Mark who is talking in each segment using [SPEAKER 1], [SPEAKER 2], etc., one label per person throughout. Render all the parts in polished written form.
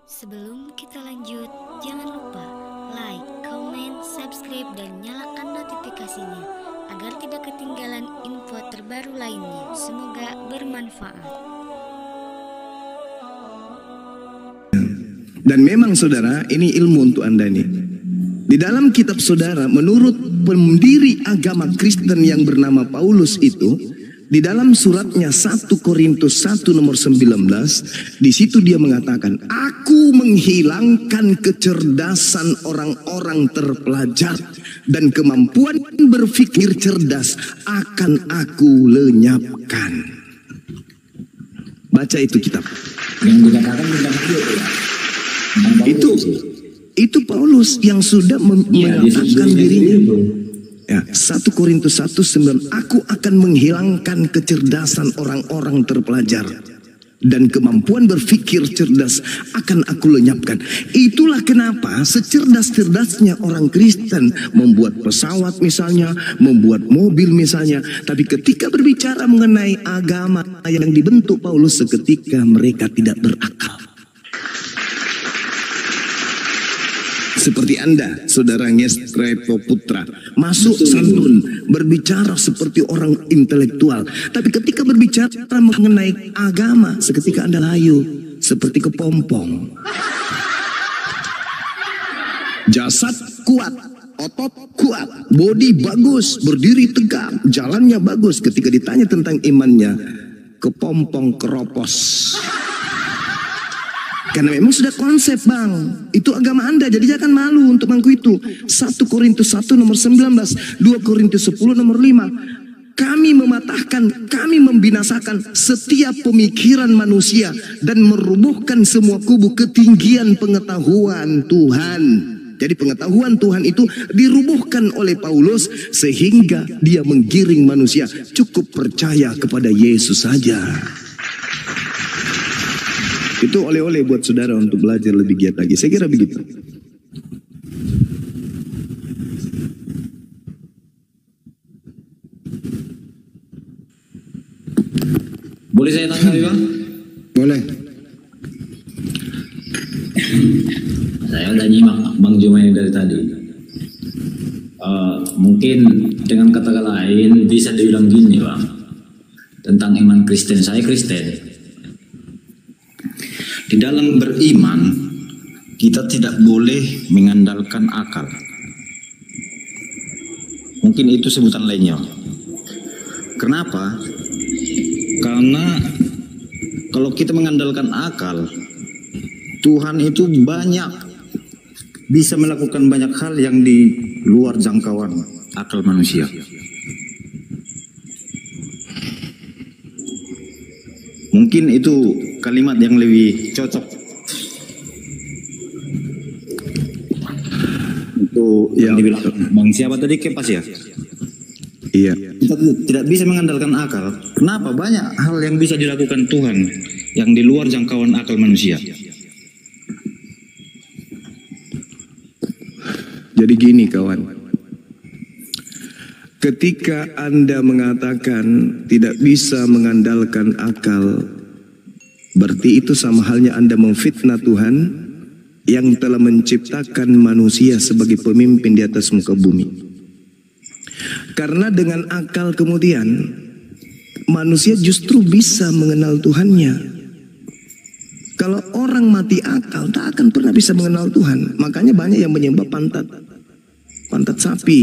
[SPEAKER 1] Sebelum kita lanjut, jangan lupa like, comment, subscribe, dan nyalakan notifikasinya agar tidak ketinggalan info terbaru lainnya. Semoga bermanfaat.
[SPEAKER 2] Dan memang saudara, ini ilmu untuk Anda nih. Di dalam kitab saudara, menurut pendiri agama Kristen yang bernama Paulus itu, di dalam suratnya 1 Korintus 1 nomor 19, di situ dia mengatakan, aku menghilangkan kecerdasan orang-orang terpelajar dan kemampuan berpikir cerdas akan aku lenyapkan. Baca itu kitab.
[SPEAKER 3] Yang dikatakan tentang
[SPEAKER 2] itu Paulus yang sudah mengatakan dirinya. Ya, 1 Korintus 1:9, aku akan menghilangkan kecerdasan orang-orang terpelajar dan kemampuan berpikir cerdas akan aku lenyapkan. Itulah kenapa secerdas-cerdasnya orang Kristen membuat pesawat misalnya, membuat mobil misalnya, tapi ketika berbicara mengenai agama yang dibentuk Paulus, seketika mereka tidak berakal. Seperti Anda, saudara Ngestrepo Putra, masuk santun, berbicara seperti orang intelektual. Tapi ketika berbicara mengenai agama, seketika Anda layu, seperti kepompong. Jasad kuat, otot kuat, bodi bagus, berdiri tegak, jalannya bagus. Ketika ditanya tentang imannya, kepompong keropos. Karena memang sudah konsep bang, itu agama Anda, jadi jangan malu untuk mengaku itu. 1 Korintus 1 nomor 19, 2 Korintus 10 nomor 5. Kami mematahkan, kami membinasakan setiap pemikiran manusia dan merubuhkan semua kubu ketinggian pengetahuan Tuhan. Jadi pengetahuan Tuhan itu dirubuhkan oleh Paulus sehingga dia menggiring manusia cukup percaya kepada Yesus saja. Itu oleh-oleh buat saudara untuk belajar lebih giat lagi. Saya kira begitu.
[SPEAKER 3] Boleh saya tanggapi bang?
[SPEAKER 2] Boleh.
[SPEAKER 3] Saya udah nyimak Bang Jumaini dari tadi. Mungkin dengan kata lain bisa dibilang gini bang, tentang iman Kristen. Saya Kristen. Di dalam beriman, kita tidak boleh mengandalkan akal. Mungkin itu sebutan lainnya. Kenapa? Karena kalau kita mengandalkan akal, Tuhan itu bisa melakukan banyak hal yang di luar jangkauan akal manusia. Mungkin itu kalimat yang lebih cocok untuk yang dibilang Bang siapa tadi, Kepas ya?
[SPEAKER 2] Iya.
[SPEAKER 3] Kita tidak bisa mengandalkan akal. Kenapa? Banyak hal yang bisa dilakukan Tuhan yang di luar jangkauan akal manusia.
[SPEAKER 2] Jadi gini kawan, ketika Anda mengatakan tidak bisa mengandalkan akal, berarti itu sama halnya Anda memfitnah Tuhan yang telah menciptakan manusia sebagai pemimpin di atas muka bumi. Karena dengan akal kemudian manusia justru bisa mengenal Tuhannya. Kalau orang mati akal tak akan pernah bisa mengenal Tuhan. Makanya banyak yang menyembah pantat sapi,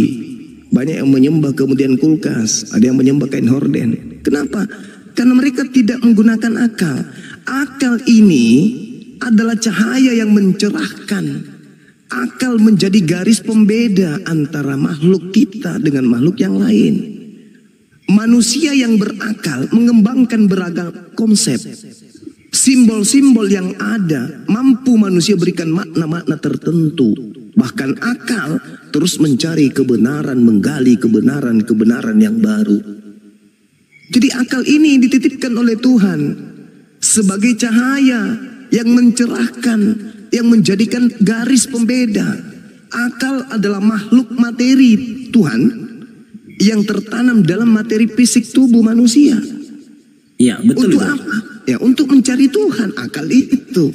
[SPEAKER 2] banyak yang menyembah kemudian kulkas, ada yang menyembah kain horden. Kenapa? Karena mereka tidak menggunakan akal. Akal ini adalah cahaya yang mencerahkan. Akal menjadi garis pembeda antara makhluk kita dengan makhluk yang lain. Manusia yang berakal mengembangkan beragam konsep. Simbol-simbol yang ada mampu manusia berikan makna-makna tertentu. Bahkan akal terus mencari kebenaran, menggali kebenaran yang baru. Jadi akal ini dititipkan oleh Tuhan sebagai cahaya yang mencerahkan, yang menjadikan garis pembeda. Akal adalah makhluk materi Tuhan yang tertanam dalam materi fisik tubuh manusia.
[SPEAKER 3] Iya, betul.
[SPEAKER 2] Untuk apa? Ya, untuk mencari Tuhan, akal itu.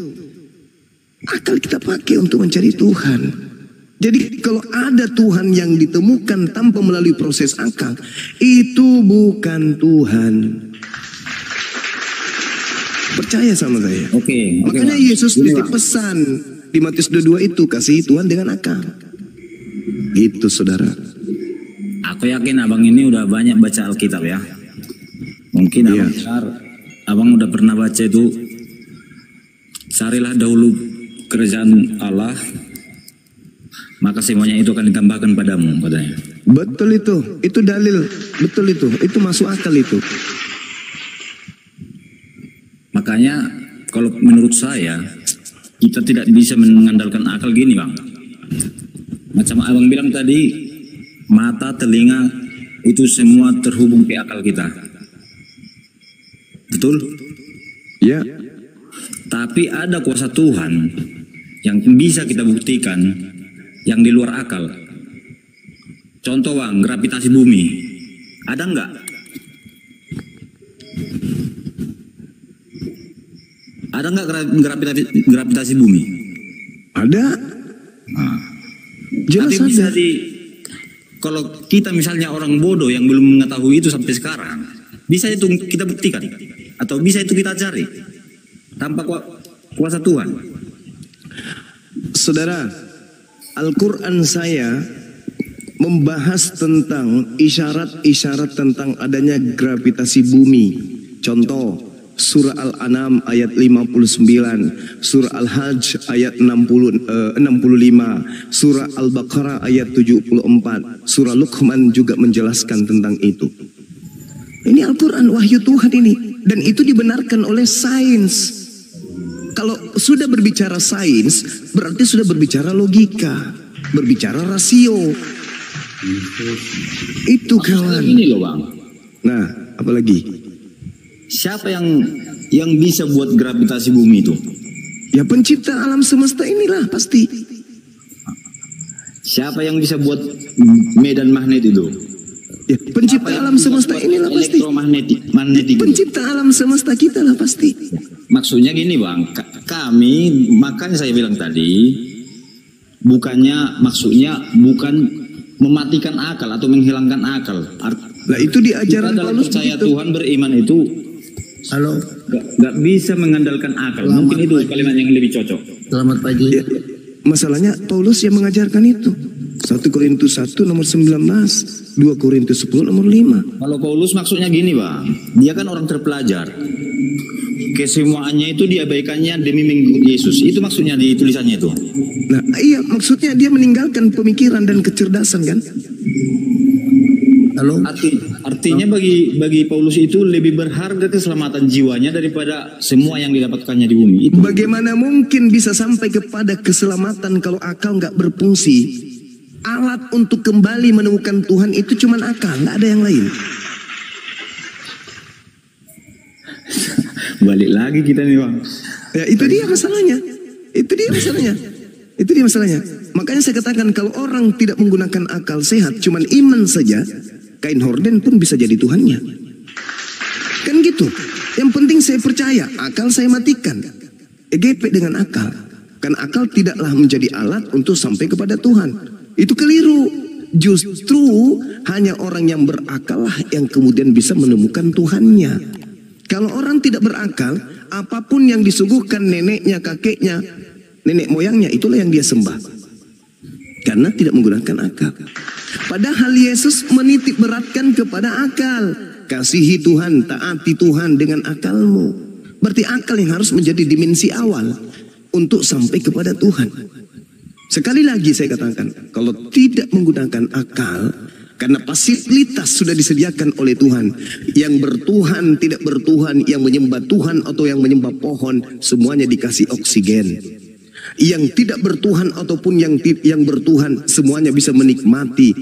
[SPEAKER 2] Akal kita pakai untuk mencari Tuhan. Jadi kalau ada Tuhan yang ditemukan tanpa melalui proses akal, itu bukan Tuhan. Percaya sama saya. Makanya Yesus titip pesan di Matius 22 itu, kasih Tuhan dengan akal. Gitu saudara.
[SPEAKER 3] Aku yakin abang ini udah banyak baca Alkitab ya. Mungkin abang udah pernah baca itu, carilah dahulu kerajaan Allah, maka semuanya itu akan ditambahkan padamu, katanya.
[SPEAKER 2] Betul itu dalil, betul itu masuk akal itu.
[SPEAKER 3] Makanya kalau menurut saya, kita tidak bisa mengandalkan akal gini bang. Macam abang bilang tadi, mata, telinga, itu semua terhubung ke akal kita. Betul?
[SPEAKER 2] Ya.
[SPEAKER 3] Tapi ada kuasa Tuhan yang bisa kita buktikan yang di luar akal. Contoh bang, gravitasi bumi. Ada nggak? Ada nggak gravitasi bumi?
[SPEAKER 2] Ada.
[SPEAKER 3] Nah.
[SPEAKER 2] Jelas
[SPEAKER 3] tapi bisa kalau kita misalnya orang bodoh yang belum mengetahui itu sampai sekarang, bisa itu kita buktikan, atau bisa itu kita cari tanpa kuasa Tuhan.
[SPEAKER 2] Saudara, Al-Quran saya membahas tentang isyarat-isyarat tentang adanya gravitasi bumi. Contoh, surah Al-An'am ayat 59, surah Al-Hajj ayat 65, surah Al-Baqarah ayat 74, surah Luqman juga menjelaskan tentang itu. Ini Al-Quran, wahyu Tuhan ini, dan itu dibenarkan oleh sains. Kalau sudah berbicara sains, berarti sudah berbicara logika, berbicara rasio. Itu kawan.
[SPEAKER 3] Ini loh bang.
[SPEAKER 2] Nah, apalagi?
[SPEAKER 3] Siapa yang bisa buat gravitasi bumi itu?
[SPEAKER 2] Ya pencipta alam semesta inilah pasti.
[SPEAKER 3] Siapa yang bisa buat medan magnet itu?
[SPEAKER 2] Ya pencipta alam semesta inilah pasti.
[SPEAKER 3] Elektromagnetik.
[SPEAKER 2] Pencipta alam semesta kita lah pasti.
[SPEAKER 3] Maksudnya gini bang, kami makanya saya bilang tadi, maksudnya bukan mematikan akal atau menghilangkan akal.
[SPEAKER 2] Nah itu di ajaran Paulus
[SPEAKER 3] percaya Tuhan, beriman itu.
[SPEAKER 2] Halo.
[SPEAKER 3] Gak bisa mengandalkan akal. Mungkin itu kalimat yang lebih cocok.
[SPEAKER 2] Selamat pagi. Ya, masalahnya Paulus yang mengajarkan itu. 1 Korintus 1 nomor 19, 2 Korintus 10 nomor 5.
[SPEAKER 3] Kalau Paulus maksudnya gini bang, dia kan orang terpelajar. Kesemuanya itu diabaikannya demi mengikut Yesus. Itu maksudnya di tulisannya itu.
[SPEAKER 2] Nah iya, maksudnya dia meninggalkan pemikiran dan kecerdasan kan. Halo?
[SPEAKER 3] Artinya bagi Paulus itu lebih berharga keselamatan jiwanya daripada semua yang didapatkannya di bumi. Itu.
[SPEAKER 2] Bagaimana mungkin bisa sampai kepada keselamatan kalau akal nggak berfungsi? Alat untuk kembali menemukan Tuhan itu cuma akal, nggak ada yang lain.
[SPEAKER 3] Balik lagi kita nih bang.
[SPEAKER 2] Ya itu dia masalahnya. Itu dia masalahnya. Makanya saya katakan kalau orang tidak menggunakan akal sehat, cuman iman saja, kain horden pun bisa jadi Tuhannya. Kan gitu. Yang penting saya percaya, akal saya matikan. EGP dengan akal. Kan akal tidaklah menjadi alat untuk sampai kepada Tuhan. Itu keliru. Justru hanya orang yang berakal lah yang kemudian bisa menemukan Tuhannya. Kalau orang tidak berakal, apapun yang disuguhkan neneknya, kakeknya, nenek moyangnya, itulah yang dia sembah. Karena tidak menggunakan akal. Padahal Yesus menitik beratkan kepada akal. Kasihi Tuhan, taati Tuhan dengan akalmu. Berarti akal yang harus menjadi dimensi awal untuk sampai kepada Tuhan. Sekali lagi saya katakan, kalau tidak menggunakan akal, karena fasilitas sudah disediakan oleh Tuhan. Yang bertuhan, tidak bertuhan, yang menyembah Tuhan atau yang menyembah pohon, semuanya dikasih oksigen. Yang tidak bertuhan ataupun yang bertuhan, semuanya bisa menikmati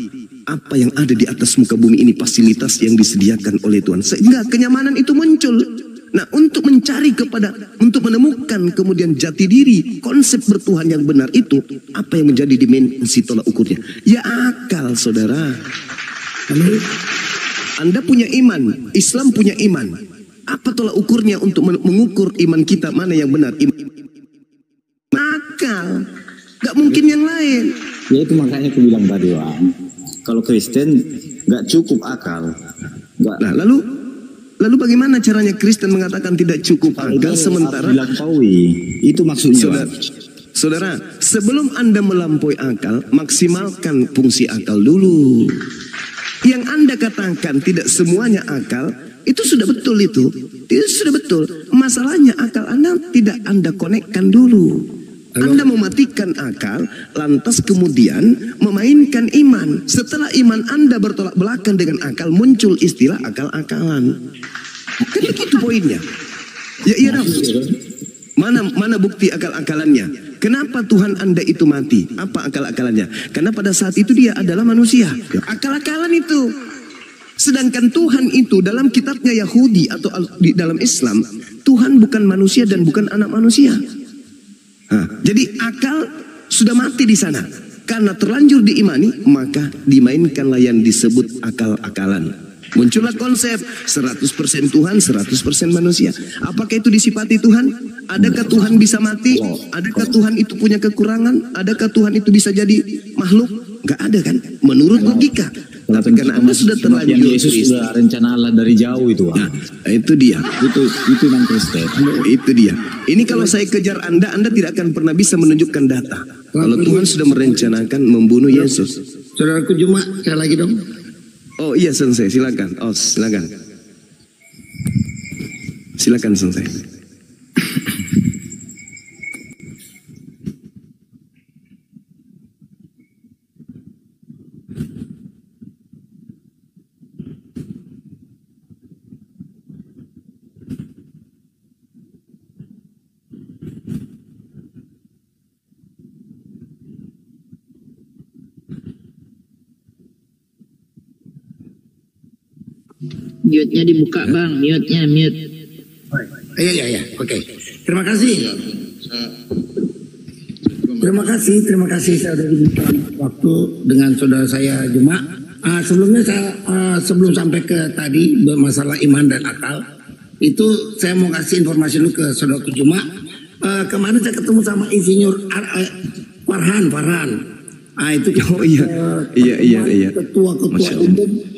[SPEAKER 2] apa yang ada di atas muka bumi ini, fasilitas yang disediakan oleh Tuhan. Sehingga kenyamanan itu muncul. Nah, untuk menemukan kemudian jati diri, konsep bertuhan yang benar itu, apa yang menjadi dimensi tolak ukurnya? Ya akal, saudara. Anda punya iman, Islam punya iman. Apa tolak ukurnya untuk mengukur iman kita mana yang benar? Iman akal. Gak mungkin yang lain.
[SPEAKER 3] Ya itu makanya aku bilang tadi, Bang. Kalau Kristen nggak cukup akal. Nggak.
[SPEAKER 2] Nah, lalu bagaimana caranya Kristen mengatakan tidak cukup akal sementara
[SPEAKER 3] itu maksudnya.
[SPEAKER 2] Saudara, sebelum Anda melampaui akal, maksimalkan fungsi akal dulu. Yang Anda katakan tidak semuanya akal, itu sudah betul itu. Itu sudah betul. Masalahnya akal Anda tidak Anda konekkan dulu. Anda mematikan akal, lantas kemudian memainkan iman. Setelah iman Anda bertolak belakang dengan akal, muncul istilah akal-akalan. Kan begitu poinnya. Ya iya dong. Mana bukti akal-akalannya? Kenapa Tuhan Anda itu mati? Apa akal-akalannya? Karena pada saat itu dia adalah manusia. Akal-akalan itu. Sedangkan Tuhan itu dalam kitabnya Yahudi atau di dalam Islam, Tuhan bukan manusia dan bukan anak manusia. Jadi akal sudah mati di sana. Karena terlanjur diimani, maka dimainkanlah yang disebut akal-akalan. Muncullah konsep 100% Tuhan, 100% manusia. Apakah itu disifati Tuhan? Adakah Tuhan bisa mati? Adakah Tuhan itu punya kekurangan? Adakah Tuhan itu bisa jadi makhluk? Gak ada kan? Menurut logika. Tapi karena Anda sudah terlanjur
[SPEAKER 3] Yesus sudah rencana Allah dari jauh itu.
[SPEAKER 2] Nah, itu dia.
[SPEAKER 3] Itu yang Kristen.
[SPEAKER 2] Itu dia. Ini kalau saya kejar Anda tidak akan pernah bisa menunjukkan data. Kalau Tuhan sudah merencanakan membunuh Yesus.
[SPEAKER 4] Saudaraku Juma, sekali lagi dong.
[SPEAKER 2] Oh iya Sensei, silakan. Oh silakan. Silakan Sensei.
[SPEAKER 5] Mute-nya dibuka Bang, mute-nya, mute.
[SPEAKER 4] Iya, oke. Terima kasih. Terima kasih saya sudah diberikan waktu dengan saudara saya Juma. Sebelumnya sebelum sampai ke tadi masalah iman dan akal, itu saya mau kasih informasi dulu ke saudaraku Juma. Kemarin saya ketemu sama Insinyur Farhan. Itu
[SPEAKER 2] Iya.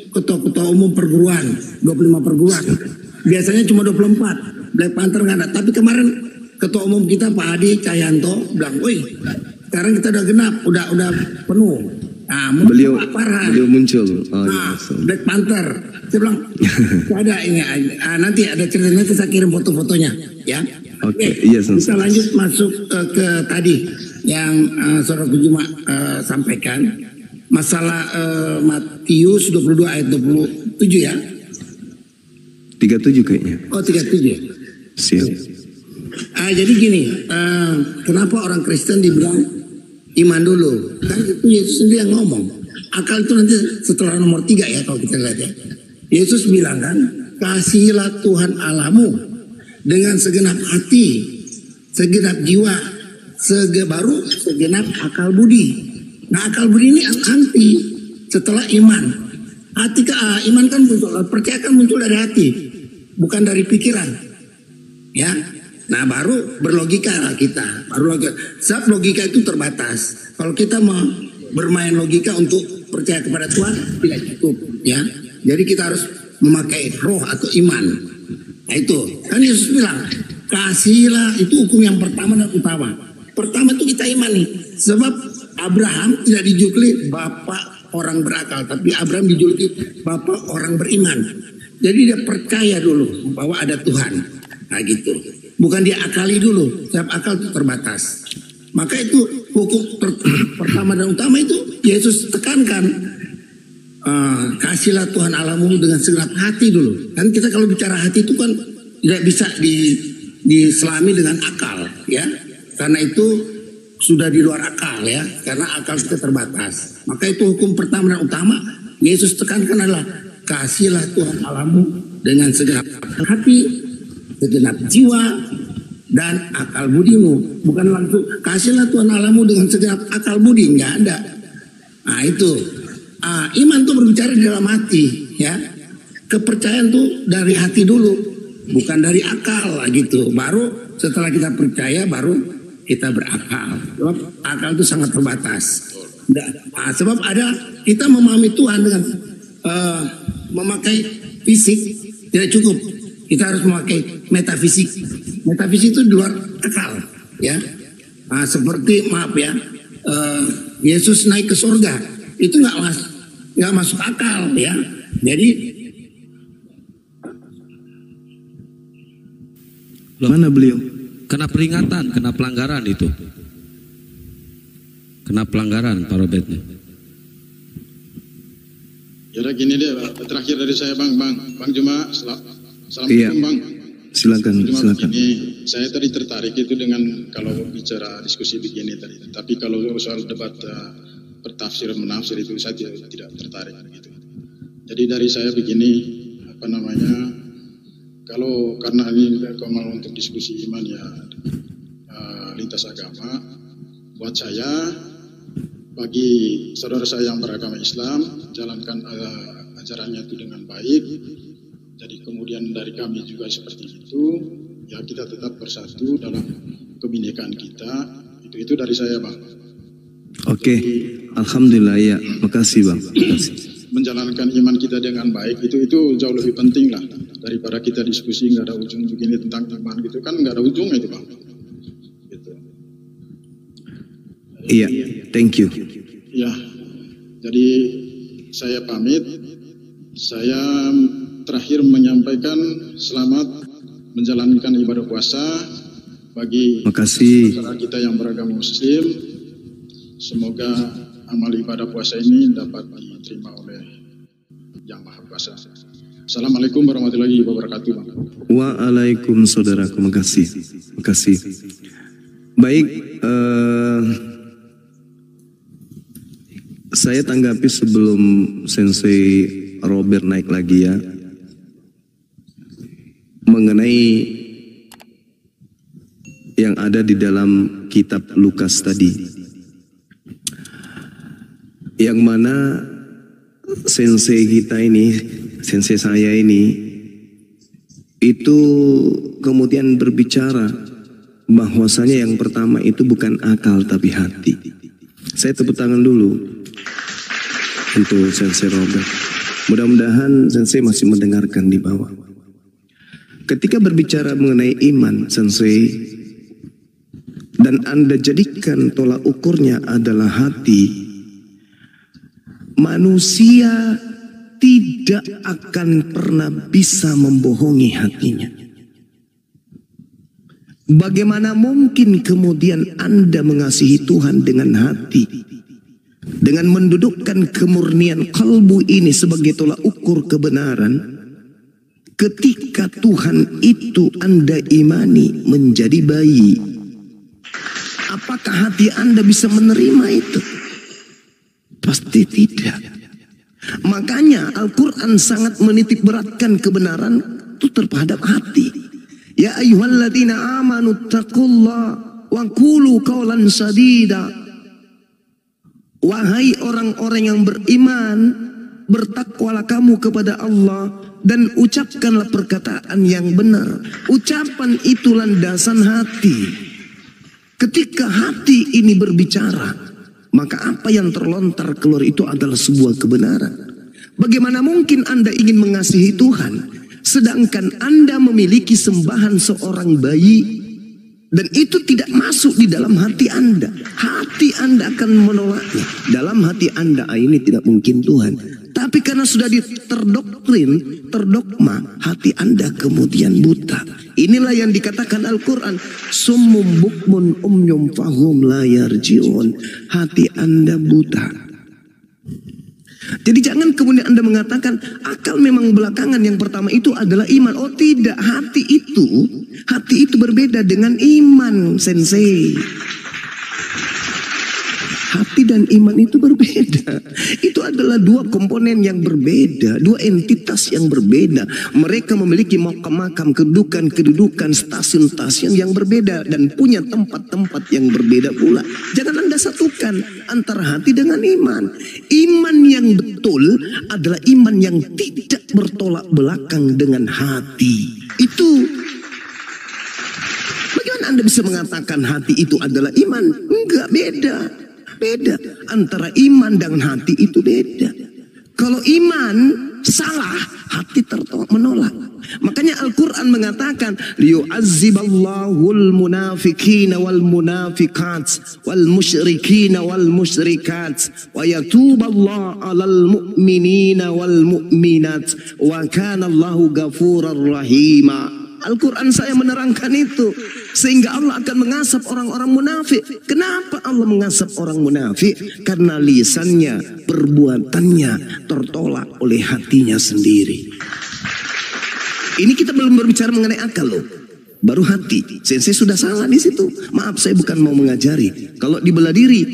[SPEAKER 4] ketua umum perguruan 25 perguruan. Biasanya cuma 24. Black Panther nggak ada. Tapi kemarin ketua umum kita Pak Adi Cahyanto bilang, "Woi, sekarang kita udah genap, udah penuh." Nah,
[SPEAKER 2] beliau muncul.
[SPEAKER 4] Black Panther. Saya bilang, ada ini. Nanti ada ceritanya, saya kirim foto-fotonya, ya.
[SPEAKER 2] Oke, iya.
[SPEAKER 4] Kita lanjut masuk ke tadi yang saudara Juma sampaikan. Masalah Matius 22 ayat 27 ya.
[SPEAKER 2] 37 kayaknya.
[SPEAKER 4] Oh 37.
[SPEAKER 2] Siap.
[SPEAKER 4] Jadi gini, kenapa orang Kristen dibilang iman dulu? Kan itu Yesus sendiri yang ngomong. Akal itu nanti setelah nomor 3 ya kalau kita lihat ya. Yesus bilang kan, kasihilah Tuhan Allahmu dengan segenap hati, segenap jiwa, segenap akal budi. Nah akal budi ini anti setelah iman. Iman kan muncul, percaya kan muncul dari hati, bukan dari pikiran. Ya, nah baru berlogika kita. Sebab logika itu terbatas. Kalau kita mau bermain logika untuk percaya kepada Tuhan tidak cukup. Ya, jadi kita harus memakai roh atau iman. Nah itu kan Yesus bilang, kasihilah, itu hukum yang pertama dan utama. Pertama itu kita imani, sebab Abraham tidak dijuluki bapak orang berakal, tapi Abraham dijuluki bapak orang beriman. Jadi dia percaya dulu bahwa ada Tuhan. Nah gitu. Bukan dia akali dulu, sebab akal itu terbatas. Maka itu hukum pertama dan utama itu Yesus tekankan. Kasihlah Tuhan Allahmu dengan segenap hati dulu. Kan kita kalau bicara hati itu kan tidak bisa diselami dengan akal, ya. Karena itu sudah di luar akal ya, karena akal kita terbatas. Maka itu hukum pertama dan utama Yesus tekankan adalah kasihlah Tuhan Allahmu dengan segenap hati, segenap jiwa dan akal budimu. Bukan langsung kasihlah Tuhan Allahmu dengan segenap akal budi, nggak ada. Nah itu iman tuh berbicara di dalam hati ya. Kepercayaan tuh dari hati dulu, bukan dari akal lah gitu. Baru setelah kita percaya baru kita berakal. Sebab akal itu sangat terbatas. Sebab kita memahami Tuhan dengan memakai fisik tidak cukup. Kita harus memakai metafisik. Metafisik itu di luar akal, ya. Seperti Yesus naik ke surga, itu nggak masuk akal, ya. Jadi
[SPEAKER 2] mana beliau?
[SPEAKER 6] Kena peringatan, kena pelanggaran itu. Kena pelanggaran Pak Robert.
[SPEAKER 7] Ya udah gini deh, terakhir dari saya Bang Juma, assalamualaikum
[SPEAKER 2] Iya.
[SPEAKER 7] Bang.
[SPEAKER 2] Silakan.
[SPEAKER 7] Ini saya tadi tertarik itu dengan kalau bicara diskusi begini tadi, tapi kalau soal debat bertafsir menafsir itu saya tidak tertarik gitu. Jadi dari saya begini, kalau karena ini mau untuk diskusi iman ya lintas agama, buat saya, bagi saudara saya yang beragama Islam, jalankan ajarannya itu dengan baik. Jadi kemudian dari kami juga seperti itu, ya kita tetap bersatu dalam kebinekaan kita. Itu dari saya Bang.
[SPEAKER 2] Oke, alhamdulillah ya, makasih Bang. Makasih.
[SPEAKER 7] Menjalankan iman kita dengan baik itu jauh lebih penting lah daripada kita diskusi nggak ada ujung begini tentang iman gitu kan, nggak ada ujungnya itu Bang. Gitu.
[SPEAKER 2] Iya, thank you.
[SPEAKER 7] Ya, jadi saya pamit. Saya terakhir menyampaikan selamat menjalankan ibadah puasa bagi
[SPEAKER 2] Makasih.
[SPEAKER 7] saudara kita yang beragama Muslim. Semoga amal ibadah puasa ini dapat diterima oleh Yang Maha Kuasa. Assalamualaikum warahmatullahi wabarakatuh.
[SPEAKER 2] Waalaikumsalam saudaraku, makasih. Baik, saya tanggapi sebelum Sensei Robert naik lagi ya, mengenai yang ada di dalam kitab Lukas tadi, yang mana sensei kita ini, sensei saya ini, itu kemudian berbicara bahwasanya yang pertama itu bukan akal tapi hati. Saya tepuk tangan dulu untuk Sensei Robert. Mudah-mudahan Sensei masih mendengarkan di bawah. Ketika berbicara mengenai iman, Sensei, dan Anda jadikan tolak ukurnya adalah hati, manusia tidak akan pernah bisa membohongi hatinya. Bagaimana mungkin kemudian Anda mengasihi Tuhan dengan hati, dengan mendudukkan kemurnian kalbu ini sebagai tolak ukur kebenaran, ketika Tuhan itu Anda imani menjadi bayi? Apakah hati Anda bisa menerima itu? Pasti tidak. Makanya Al-Quran sangat menitik beratkan kebenaran itu terhadap hati. Ya ayyuhalladzina amanu taqullaha wa qulu qawlan sadida. Wahai orang-orang yang beriman, bertakwalah kamu kepada Allah dan ucapkanlah perkataan yang benar. Ucapan itu landasan hati. Ketika hati ini berbicara, maka apa yang terlontar keluar itu adalah sebuah kebenaran. Bagaimana mungkin Anda ingin mengasihi Tuhan, sedangkan Anda memiliki sembahan seorang bayi, dan itu tidak masuk di dalam hati Anda. Hati Anda akan menolaknya. Dalam hati Anda, ini tidak mungkin Tuhan. Tapi karena sudah terdoktrin, terdogma, hati Anda kemudian buta. Inilah yang dikatakan Al-Quran, summum bukmun umyum fahum la yarji'un. Hati Anda buta. Jadi jangan kemudian Anda mengatakan akal memang belakangan, yang pertama itu adalah iman. Oh tidak, hati itu berbeda dengan iman, Sensei. Hati dan iman itu berbeda. Itu adalah dua komponen yang berbeda, dua entitas yang berbeda. Mereka memiliki makam-makam, kedudukan, stasiun-stasiun yang berbeda, dan punya tempat-tempat yang berbeda pula. Jangan Anda satukan antara hati dengan iman. Iman yang betul adalah iman yang tidak bertolak belakang dengan hati. Itu bagaimana Anda Anda bisa mengatakan hati itu adalah iman? Enggak, beda. Beda. Antara iman dan hati itu beda. Kalau iman salah, hati menolak. Makanya Al-Quran mengatakan, liyu'azziballahul munafiqina wal munafiqat wal musyrikina wal musyrikat wa yatuballahu 'alal mu'minina wal mu'minat wa kana Allahu ghafurar rahima. Al-Quran saya menerangkan itu, sehingga Allah akan mengasap orang-orang munafik. Kenapa Allah mengasap orang munafik? Karena lisannya, perbuatannya tertolak oleh hatinya sendiri. Ini kita belum berbicara mengenai akal loh, baru hati. Sensei sudah salah di situ. Maaf, saya bukan mau mengajari. Kalau di bela diri,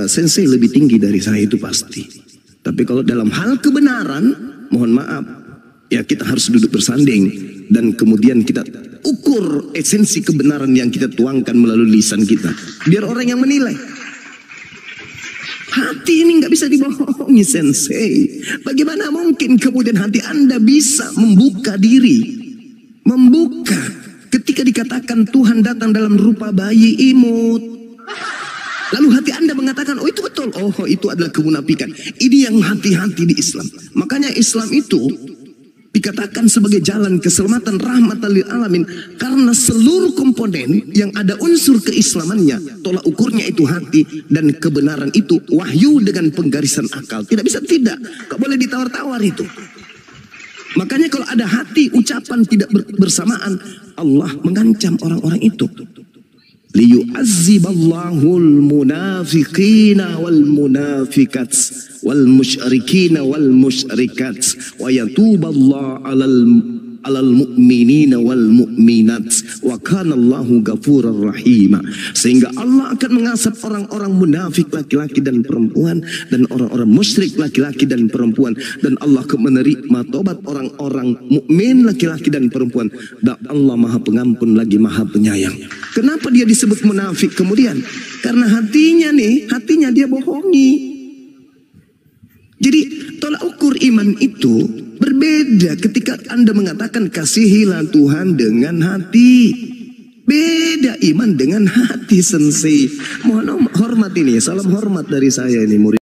[SPEAKER 2] sensei lebih tinggi dari saya itu pasti. Tapi kalau dalam hal kebenaran, mohon maaf, ya kita harus duduk bersanding. Dan kemudian kita ukur esensi kebenaran yang kita tuangkan melalui lisan kita. Biar orang yang menilai. Hati ini nggak bisa dibohongi, sensei. Bagaimana mungkin kemudian hati Anda bisa membuka diri? Membuka ketika dikatakan Tuhan datang dalam rupa bayi imut. Lalu hati Anda mengatakan, oh itu betul. Oh itu adalah kemunafikan. Ini yang hati-hati di Islam. Makanya Islam itu dikatakan sebagai jalan keselamatan rahmatan lil alamin, karena seluruh komponen yang ada unsur keislamannya, tolak ukurnya itu hati, dan kebenaran itu wahyu dengan penggarisan akal. Tidak bisa tidak, gak boleh ditawar-tawar itu. Makanya kalau ada hati ucapan tidak bersamaan, Allah mengancam orang-orang itu. Liyu'azziballahul munafiqina wal munafiqat wal musyrikina wal musyrikat wa yatuballahu 'alal mu'minina wal mu'minat wa kana Allahu ghafurar rahima. Sehingga Allah akan mengasap orang-orang munafik laki-laki dan perempuan, dan orang-orang musyrik laki-laki dan perempuan, dan Allah akan menerima tobat orang-orang mukmin laki-laki dan perempuan. Dan Allah Maha Pengampun lagi Maha Penyayang. Kenapa dia disebut munafik kemudian? Karena hatinya dia bohongi. Jadi tolak ukur iman itu berbeda ketika Anda mengatakan kasihilah Tuhan dengan hati. Beda iman dengan hati, sensei. Mohon hormat ini, salam hormat dari saya ini murid.